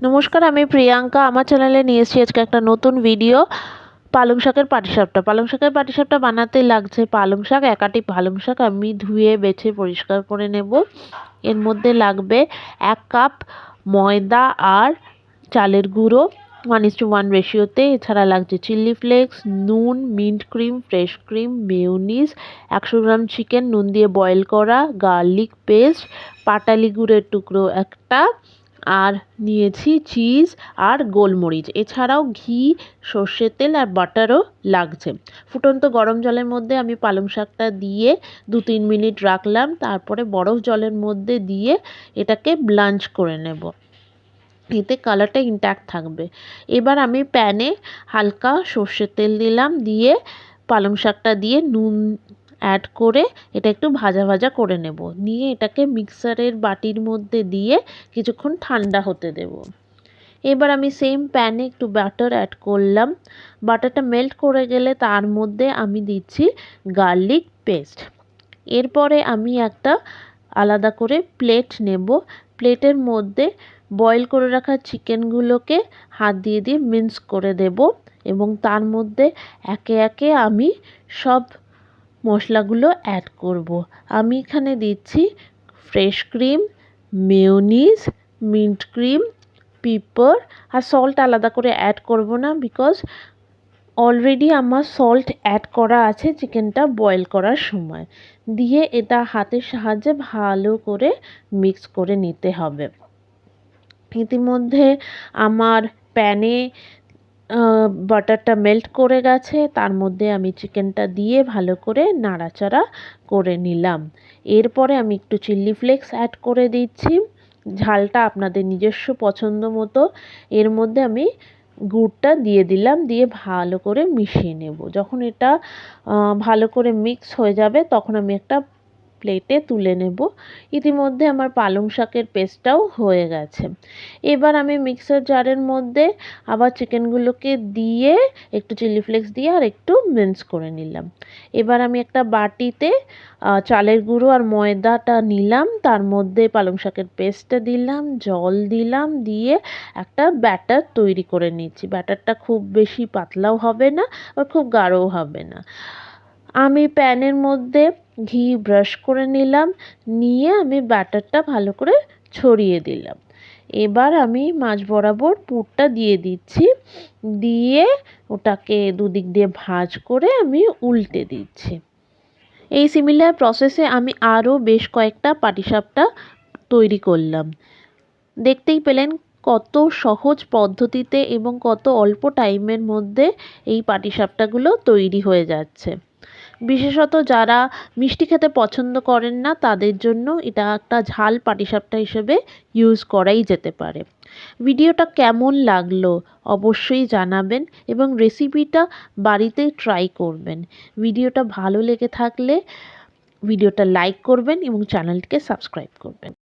নমস্কার, আমি প্রিয়াঙ্কা। আমার চ্যানেলে নিয়ে এসেছি আজকে একটা নতুন ভিডিও। পালং শাকের পাটিসাপটা। পালং শাকের পাটিসাপটা বানাতে লাগছে পালং শাক। এক আঁটি পালং শাক আমি ধুয়ে বেছে পরিষ্কার করে নেব। এর মধ্যে লাগবে 1 কাপ ময়দা আর চালের গুঁড়ো 1:1 রেশিওতে। এছাড়া লাগছে চিলি ফ্লেক্স, নুন, mint cream, fresh cream, mayonnaise, 100 gram chicken নুন দিয়ে বয়েল করা, গার্লিক পেস্ট, পাটালি গুড়ের টুকরো একটা, আর নিয়েছি চিজ আর গোলমরিচ। এছাড়াও ঘি, সর্ষের তেল আর বাটারও লাগছে। ফুটন্ত গরম জলের মধ্যে আমি পালং শাকটা দিয়ে 2-3 মিনিট রাখলাম। তারপরে বরফ জলের মধ্যে দিয়ে এটাকে ব্লাঞ্চ করে নেব, এতে কালারটা ইনট্যাক্ট থাকবে। এবার আমি প্যানে হালকা সর্ষের তেল দিলাম, দিয়ে পালং শাকটা দিয়ে নুন অ্যাড করে এটা একটু ভাজা ভাজা করে নেব। নিয়ে এটাকে মিক্সারের বাটির মধ্যে দিয়ে কিছুক্ষণ ঠান্ডা হতে দেব। এবার আমি সেম প্যানে একটু বাটার অ্যাড করলাম। বাটারটা মেল্ট করে গেলে তার মধ্যে আমি দিচ্ছি গার্লিক পেস্ট। এরপরে আমি একটা আলাদা করে প্লেট নেব। প্লেটের মধ্যে বয়েল করে রাখা চিকেনগুলোকে হাত দিয়ে দিয়ে মিক্স করে দেব এবং তার মধ্যে একে একে আমি সব মশলাগুলো অ্যাড করব। আমি এখানে দিচ্ছি fresh cream, mayonnaise, mint cream, pepper আর সল্ট আলাদা করে অ্যাড করব না, বিকজ অলরেডি আমার সল্ট অ্যাড করা আছে চিকেনটা বয়েল করার সময়। দিয়ে এটা হাতের সাহায্যে ভালো করে মিক্স করে নিতে হবে। ইতিমধ্যে আমার প্যানে বাটারটা মেল্ট করে গেছে। তার মধ্যে আমি চিকেনটা দিয়ে ভালো করে নাড়াচাড়া করে নিলাম। এরপরে আমি একটু চিলি ফ্লেক্স অ্যাড করে দিচ্ছি, ঝালটা আপনাদের নিজস্ব পছন্দ মতো। এর মধ্যে আমি গুড়টা দিয়ে দিলাম, দিয়ে ভালো করে মিশিয়ে নেব। যখন এটা ভালো করে মিক্স হয়ে যাবে তখন আমি একটা প্লেটে তুলে নেব। ইতিমধ্যে আমার পালং শাকের পেস্টটাও হয়ে গেছে। এবার আমি মিক্সার জারের মধ্যে আবার চিকেনগুলোকে দিয়ে একটু চিলি ফ্লেক্স দিয়ে আর একটু মিক্স করে নিলাম। এবার আমি একটা বাটিতে চালের গুঁড়ো আর ময়দাটা নিলাম, তার মধ্যে পালং শাকের পেস্টটা দিলাম, জল দিলাম, দিয়ে একটা ব্যাটার তৈরি করে নিচ্ছি। ব্যাটারটা খুব বেশি পাতলাও হবে না আর খুব গাঢ়ও হবে না। আমি প্যানের মধ্যে ঘি ব্রাশ করে নিলাম, নিয়ে আমি ব্যাটারটা ভালো করে ছড়িয়ে দিলাম। এবার আমি মাঝ বরাবর পুরটা দিয়ে দিচ্ছি, দিয়ে ওটাকে দুদিক দিয়ে ভাঁজ করে আমি উল্টে দিচ্ছি। এই সিমিলার প্রসেসে আমি আরও বেশ কয়েকটা পাটিসাপটা তৈরি করলাম। দেখতেই পেলেন কত সহজ পদ্ধতিতে এবং কত অল্প টাইমের মধ্যে এই পাটিসাপটাগুলো তৈরি হয়ে যাচ্ছে। বিশেষত যারা মিষ্টি খেতে পছন্দ করেন না তাদের জন্য এটা একটা ঝাল পাটিসাপটা হিসেবে ইউজ করাই যেতে পারে। ভিডিওটা কেমন লাগলো অবশ্যই জানাবেন এবং রেসিপিটা বাড়িতে ট্রাই করবেন। ভিডিওটা ভালো লেগে থাকলে ভিডিওটা লাইক করবেন এবং চ্যানেলটিকে সাবস্ক্রাইব করবেন।